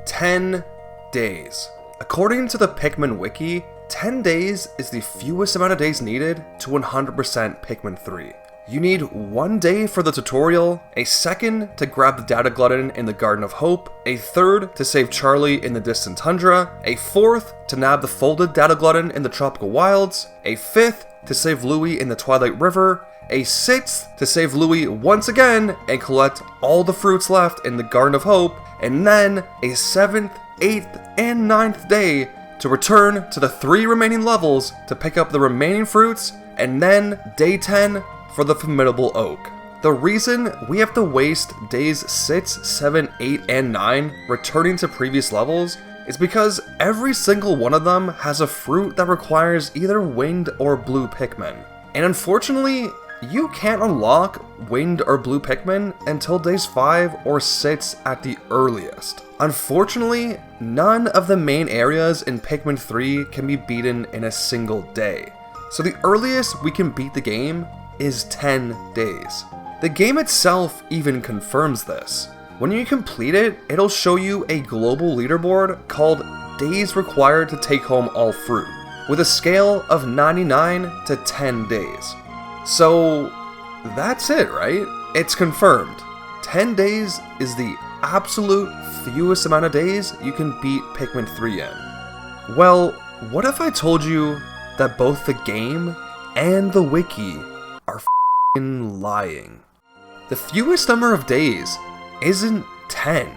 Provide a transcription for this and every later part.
10 days. According to the Pikmin wiki, 10 days is the fewest amount of days needed to 100% Pikmin 3. You need 1 day for the tutorial, a second to grab the Data Glutton in the Garden of Hope, a third to save Charlie in the Distant Tundra, a fourth to nab the folded Data Glutton in the Tropical Wilds, a fifth to save Louie in the Twilight River, a sixth to save Louie once again and collect all the fruits left in the Garden of Hope, and then a seventh, eighth, and ninth day to return to the 3 remaining levels to pick up the remaining fruits, and then day 10 for the Formidable Oak. The reason we have to waste days 6, 7, 8, and 9 returning to previous levels is because every single one of them has a fruit that requires either winged or blue Pikmin. And unfortunately, you can't unlock winged or blue Pikmin until days 5 or 6 at the earliest. Unfortunately, none of the main areas in Pikmin 3 can be beaten in a single day. So the earliest we can beat the game is 10 days. The game itself even confirms this. When you complete it, it'll show you a global leaderboard called Days Required to Take Home All Fruit, with a scale of 99 to 10 days. So that's it, right? It's confirmed. 10 days is the absolute fewest amount of days you can beat Pikmin 3 in. Well, what if I told you that both the game and the wiki are f***ing lying? The fewest number of days isn't 10,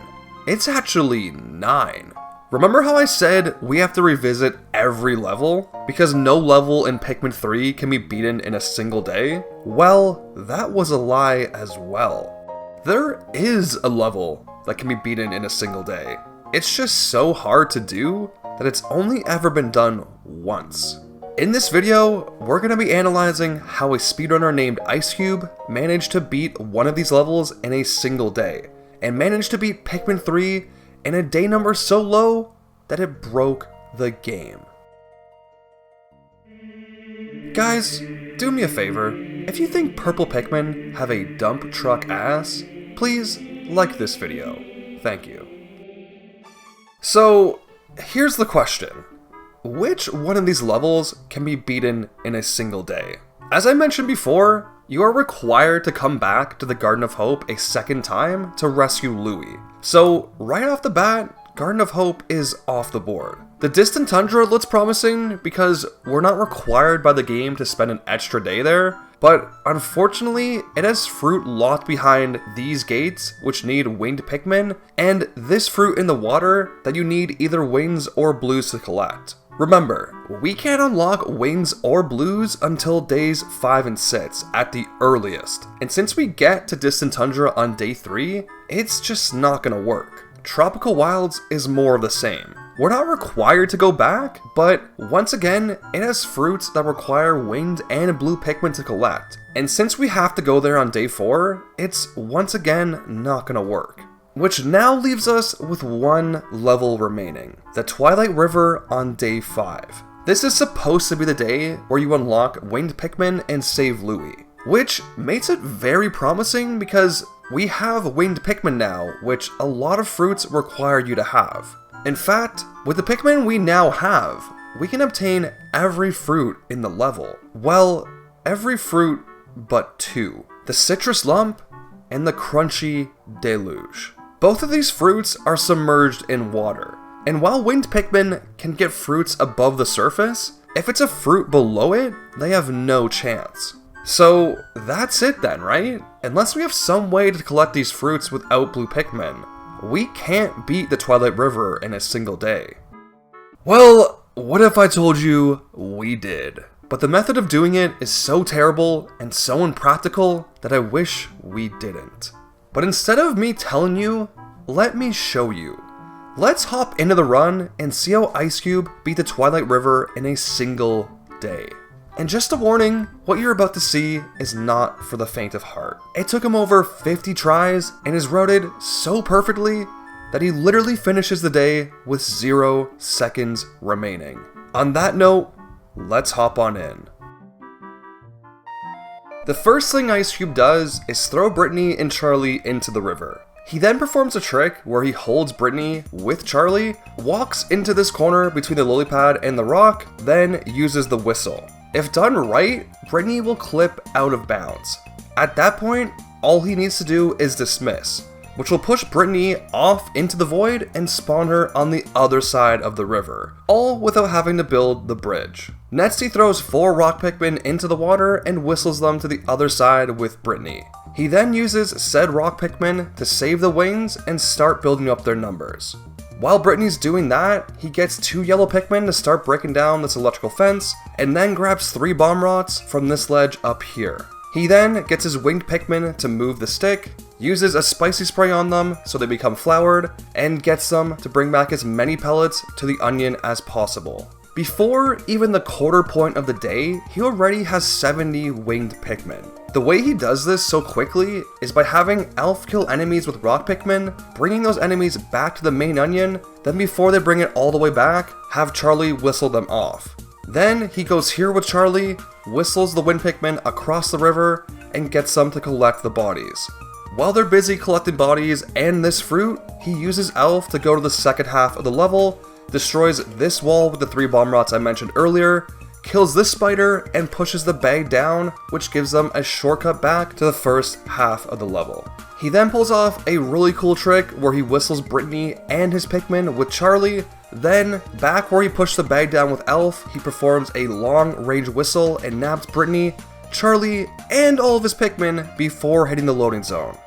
it's actually 9. Remember how I said we have to revisit every level because no level in Pikmin 3 can be beaten in a single day? Well, that was a lie as well. There is a level that can be beaten in a single day. It's just so hard to do that it's only ever been done once. In this video, we're going to be analyzing how a speedrunner named IceCube managed to beat one of these levels in a single day, and managed to beat Pikmin 3 in a day number so low that it broke the game. Guys, do me a favor, if you think purple Pikmin have a dump truck ass, please like this video. Thank you. So, here's the question. Which one of these levels can be beaten in a single day? As I mentioned before, you are required to come back to the Garden of Hope a second time to rescue Louie. So, right off the bat, Garden of Hope is off the board. The Distant Tundra looks promising because we're not required by the game to spend an extra day there, but unfortunately, it has fruit locked behind these gates, which need winged Pikmin, and this fruit in the water that you need either wings or blues to collect. Remember, we can't unlock wings or blues until days 5 and 6 at the earliest, and since we get to Distant Tundra on day 3, it's just not gonna work. Tropical Wilds is more of the same. We're not required to go back, but once again, it has fruits that require winged and blue Pikmin to collect, and since we have to go there on day 4, it's once again not gonna work. Which now leaves us with one level remaining, the Twilight River on day 5. This is supposed to be the day where you unlock winged Pikmin and save Louie, which makes it very promising because we have winged Pikmin now, which a lot of fruits require you to have. In fact, with the Pikmin we now have, we can obtain every fruit in the level. Well, every fruit but 2, the Citrus Lump and the Crunchy Deluge. Both of these fruits are submerged in water, and while winged Pikmin can get fruits above the surface, if it's a fruit below it, they have no chance. So that's it then, right? Unless we have some way to collect these fruits without blue Pikmin, we can't beat the Twilight River in a single day. Well, what if I told you we did? But the method of doing it is so terrible and so impractical that I wish we didn't. But instead of me telling you, let me show you. Let's hop into the run and see how IceCube beat the Twilight River in a single day. And just a warning, what you're about to see is not for the faint of heart. It took him over 50 tries and is routed so perfectly that he literally finishes the day with 0 seconds remaining. On that note, let's hop on in. The first thing IceCube does is throw Brittany and Charlie into the river. He then performs a trick where he holds Brittany with Charlie, walks into this corner between the lily pad and the rock, then uses the whistle. If done right, Brittany will clip out of bounds. At that point, all he needs to do is dismiss, which will push Brittany off into the void and spawn her on the other side of the river, all without having to build the bridge. Next, he throws 4 rock Pikmin into the water and whistles them to the other side with Brittany. He then uses said rock Pikmin to save the wings and start building up their numbers. While Brittany's doing that, he gets 2 yellow Pikmin to start breaking down this electrical fence, and then grabs 3 bomb rots from this ledge up here. He then gets his winged Pikmin to move the stick, uses a spicy spray on them so they become floured, and gets them to bring back as many pellets to the onion as possible. Before even the quarter point of the day, he already has 70 winged Pikmin. The way he does this so quickly is by having Elf kill enemies with rock Pikmin, bringing those enemies back to the main onion, then before they bring it all the way back, have Charlie whistle them off. Then he goes here with Charlie, whistles the wind Pikmin across the river, and gets them to collect the bodies. While they're busy collecting bodies and this fruit, he uses Elf to go to the second half of the level, destroys this wall with the 3 bomb rots I mentioned earlier, kills this spider, and pushes the bag down, which gives them a shortcut back to the first half of the level. He then pulls off a really cool trick where he whistles Brittany and his Pikmin with Charlie, then back where he pushed the bag down with Elf, he performs a long range whistle and nabs Brittany, Charlie, and all of his Pikmin before hitting the loading zone.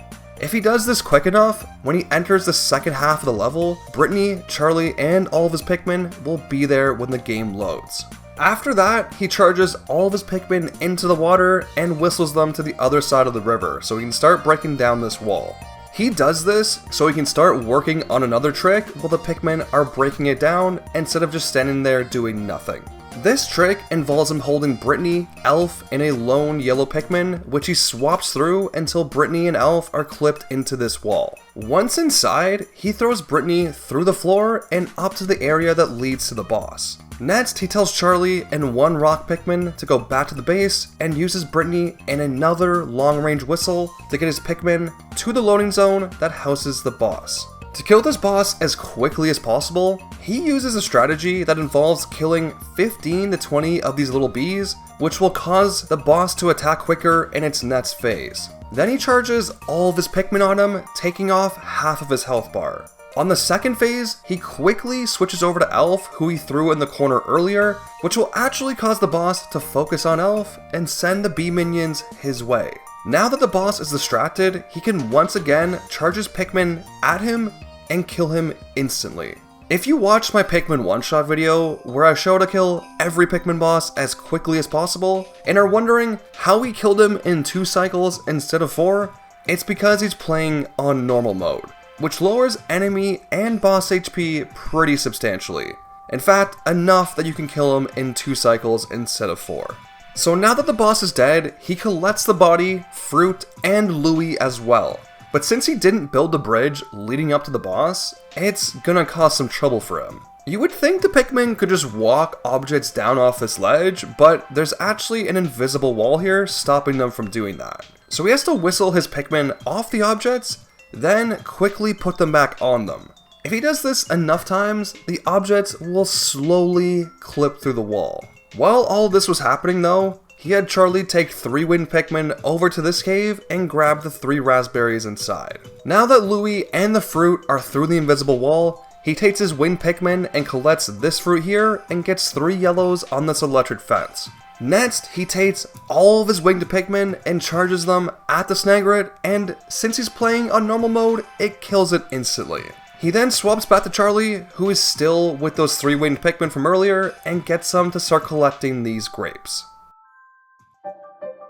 If he does this quick enough, when he enters the second half of the level, Brittany, Charlie, and all of his Pikmin will be there when the game loads. After that, he charges all of his Pikmin into the water and whistles them to the other side of the river so he can start breaking down this wall. He does this so he can start working on another trick while the Pikmin are breaking it down instead of just standing there doing nothing. This trick involves him holding Brittany, Elf, and a lone yellow Pikmin, which he swaps through until Brittany and Elf are clipped into this wall. Once inside, he throws Brittany through the floor and up to the area that leads to the boss. Next, he tells Charlie and 1 rock Pikmin to go back to the base and uses Brittany and another long-range whistle to get his Pikmin to the loading zone that houses the boss. To kill this boss as quickly as possible, he uses a strategy that involves killing 15 to 20 of these little bees, which will cause the boss to attack quicker in its next phase. Then he charges all of his Pikmin on him, taking off half of his health bar. On the second phase, he quickly switches over to Elf, who he threw in the corner earlier, which will actually cause the boss to focus on Elf and send the bee minions his way. Now that the boss is distracted, he can once again charge his Pikmin at him and kill him instantly. If you watched my Pikmin one-shot video where I show how to kill every Pikmin boss as quickly as possible and are wondering how he killed him in 2 cycles instead of 4, it's because he's playing on normal mode, which lowers enemy and boss HP pretty substantially. In fact, enough that you can kill him in 2 cycles instead of 4. So now that the boss is dead, he collects the body, fruit, and Louie as well. But since he didn't build the bridge leading up to the boss, it's gonna cause some trouble for him. You would think the Pikmin could just walk objects down off this ledge, but there's actually an invisible wall here stopping them from doing that. So he has to whistle his Pikmin off the objects, then quickly put them back on them. If he does this enough times, the objects will slowly clip through the wall. While all this was happening though, he had Charlie take 3 wind Pikmin over to this cave and grab the 3 raspberries inside. Now that Louie and the fruit are through the invisible wall, he takes his wind Pikmin and collects this fruit here and gets 3 yellows on this electric fence. Next, he takes all of his winged Pikmin and charges them at the Snagret, and since he's playing on normal mode, it kills it instantly. He then swaps back to Charlie, who is still with those 3 winged Pikmin from earlier, and gets them to start collecting these grapes.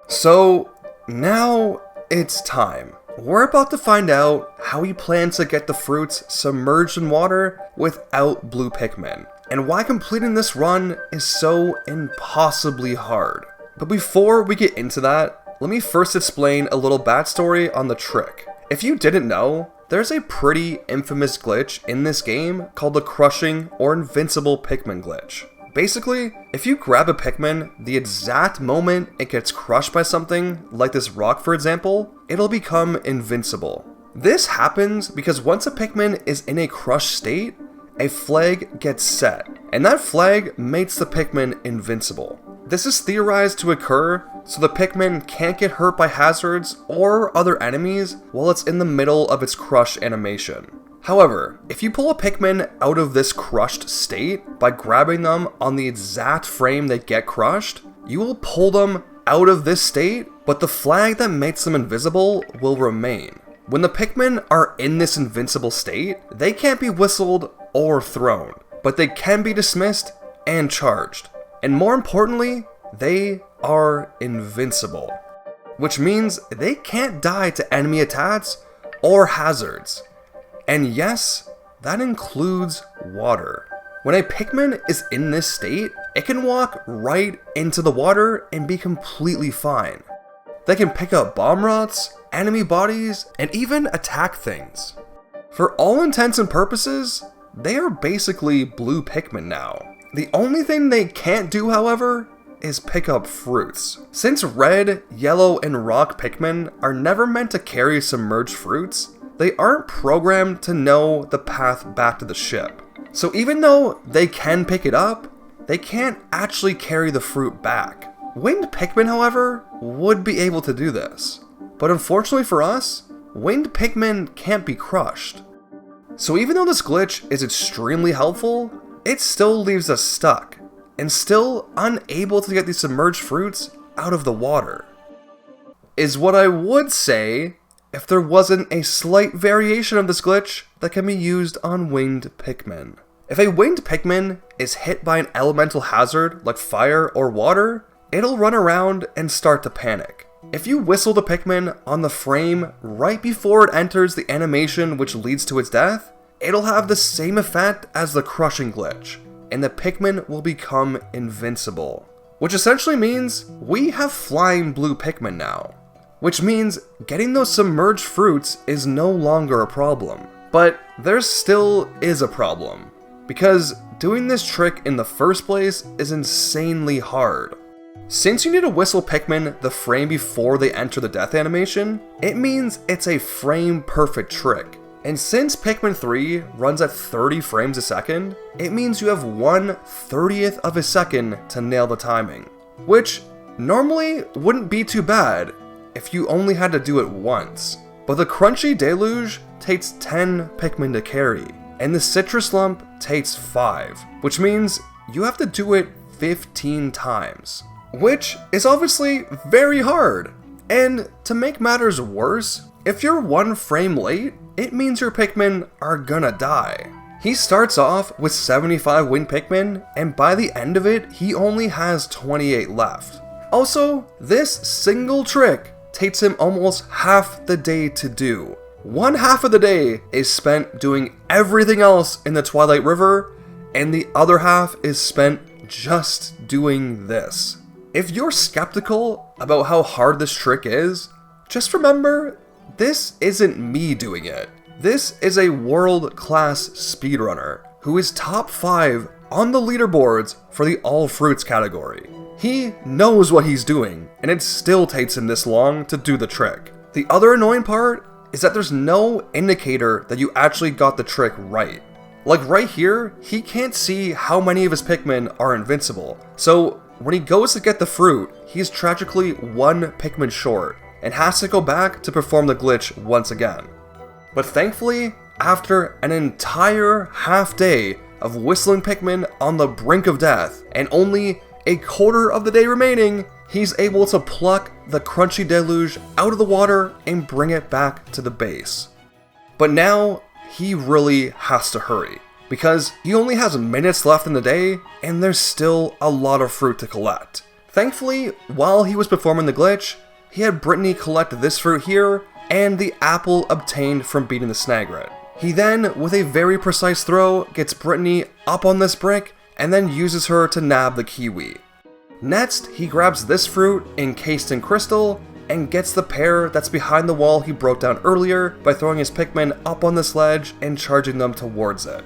So, now it's time. We're about to find out how he plans to get the fruits submerged in water without blue Pikmin, and why completing this run is so impossibly hard. But before we get into that, let me first explain a little backstory on the trick. If you didn't know, there's a pretty infamous glitch in this game called the crushing or invincible Pikmin glitch. Basically, if you grab a Pikmin the exact moment it gets crushed by something, like this rock for example, it'll become invincible. This happens because once a Pikmin is in a crushed state, a flag gets set, and that flag makes the Pikmin invincible. This is theorized to occur so the Pikmin can't get hurt by hazards or other enemies while it's in the middle of its crush animation. However, if you pull a Pikmin out of this crushed state by grabbing them on the exact frame they get crushed, you will pull them out of this state, but the flag that makes them invisible will remain. When the Pikmin are in this invincible state, they can't be whistled or thrown, but they can be dismissed and charged. And more importantly, they are invincible, which means they can't die to enemy attacks or hazards. And yes, that includes water. When a Pikmin is in this state, it can walk right into the water and be completely fine. They can pick up bomb rots, enemy bodies, and even attack things. For all intents and purposes, they are basically blue Pikmin now. The only thing they can't do, however, is pick up fruits. Since red, yellow, and rock Pikmin are never meant to carry submerged fruits, they aren't programmed to know the path back to the ship. So even though they can pick it up, they can't actually carry the fruit back. Winged Pikmin, however, would be able to do this. But unfortunately for us, winged Pikmin can't be crushed. So even though this glitch is extremely helpful, it still leaves us stuck, and still unable to get these submerged fruits out of the water. Is what I would say if there wasn't a slight variation of this glitch that can be used on winged Pikmin. If a winged Pikmin is hit by an elemental hazard like fire or water, it'll run around and start to panic. If you whistle the Pikmin on the frame right before it enters the animation which leads to its death, it'll have the same effect as the crushing glitch, and the Pikmin will become invincible. Which essentially means we have flying blue Pikmin now. Which means getting those submerged fruits is no longer a problem. But there still is a problem, because doing this trick in the first place is insanely hard. Since you need to whistle Pikmin the frame before they enter the death animation, it means it's a frame perfect trick. And since Pikmin 3 runs at 30 frames a second, it means you have 1/30th of a second to nail the timing. Which normally wouldn't be too bad if you only had to do it once. But the Crunchy Deluge takes 10 Pikmin to carry, and the Citrus Lump takes 5, which means you have to do it 15 times. Which is obviously very hard. And to make matters worse, if you're 1 frame late, it means your Pikmin are gonna die. He starts off with 75 winged Pikmin, and by the end of it, he only has 28 left. Also, this single trick takes him almost half the day to do. 1/2 of the day is spent doing everything else in the Twilight River, and the other half is spent just doing this. If you're skeptical about how hard this trick is, just remember, this isn't me doing it. This is a world-class speedrunner who is top 5 on the leaderboards for the all fruits category. He knows what he's doing, and it still takes him this long to do the trick. The other annoying part is that there's no indicator that you actually got the trick right. Like right here, he can't see how many of his Pikmin are invincible, so when he goes to get the fruit, he's tragically 1 Pikmin short, and has to go back to perform the glitch once again. But thankfully, after an entire half day of whistling Pikmin on the brink of death, and only a quarter of the day remaining, he's able to pluck the Crunchy Deluge out of the water and bring it back to the base. But now, he really has to hurry, because he only has minutes left in the day, and there's still a lot of fruit to collect. Thankfully, while he was performing the glitch, he had Brittany collect this fruit here, and the apple obtained from beating the Snagret. He then, with a very precise throw, gets Brittany up on this brick, and then uses her to nab the kiwi. Next, he grabs this fruit, encased in crystal, and gets the pear that's behind the wall he broke down earlier by throwing his Pikmin up on this ledge and charging them towards it.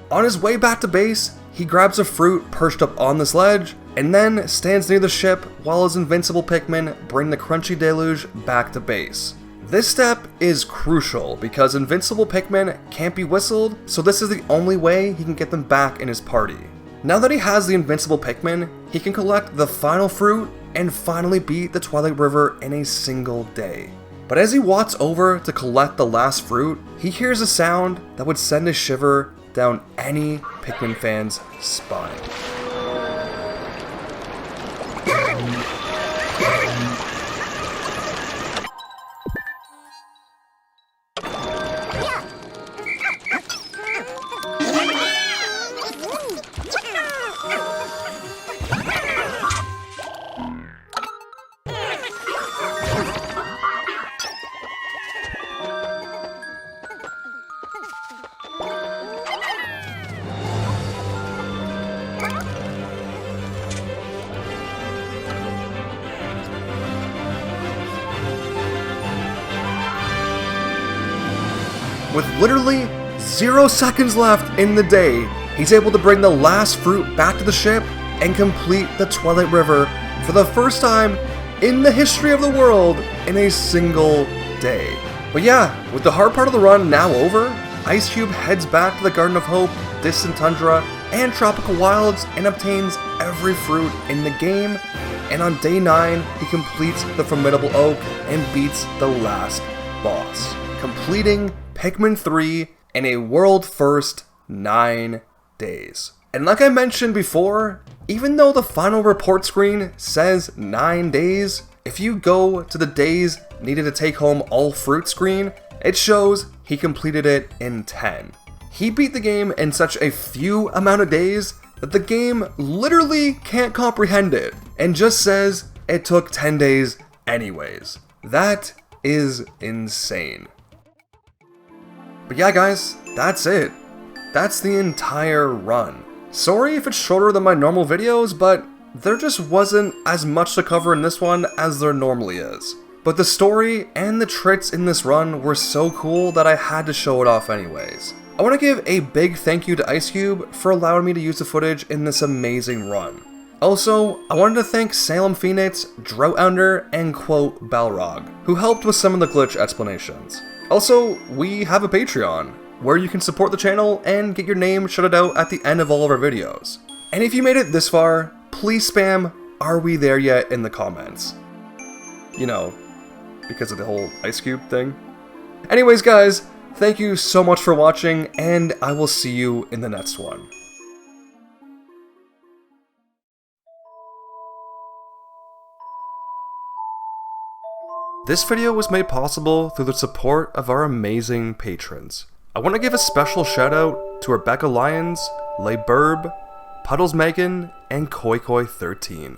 On his way back to base, he grabs a fruit perched up on this ledge, and then stands near the ship while his invincible Pikmin bring the Crunchy Deluge back to base. This step is crucial because invincible Pikmin can't be whistled, so this is the only way he can get them back in his party. Now that he has the invincible Pikmin, he can collect the final fruit and finally beat the Twilight River in a single day. But as he walks over to collect the last fruit, he hears a sound that would send a shiver down any Pikmin fan's spine. With literally 0 seconds left in the day, he's able to bring the last fruit back to the ship and complete the Twilight River for the first time in the history of the world in a single day. But yeah, with the hard part of the run now over, Ice Cube heads back to the Garden of Hope, Distant Tundra, and Tropical Wilds and obtains every fruit in the game, and on day 9, he completes the Formidable Oak and beats the last boss, completing Pikmin 3 in a world first 9 days. And like I mentioned before, even though the final report screen says 9 days, if you go to the days needed to take home all fruit screen, it shows he completed it in 10. He beat the game in such a few amount of days that the game literally can't comprehend it and just says it took 10 days anyways. That is insane. But yeah guys, that's it. That's the entire run. Sorry if it's shorter than my normal videos, but there just wasn't as much to cover in this one as there normally is. But the story and the tricks in this run were so cool that I had to show it off anyways. I want to give a big thank you to Ice Cube for allowing me to use the footage in this amazing run. Also, I wanted to thank Salem FINX, Drought Ender, and quote Balrog, who helped with some of the glitch explanations. Also, we have a Patreon, where you can support the channel and get your name shouted out at the end of all of our videos. And if you made it this far, please spam "Are we there yet?" in the comments. You know, because of the whole Ice Cube thing. Anyways guys, thank you so much for watching, and I will see you in the next one. This video was made possible through the support of our amazing patrons. I want to give a special shout out to Rebecca Lyons, Lay Burb, Puddles Megan, and Koi Koi 13.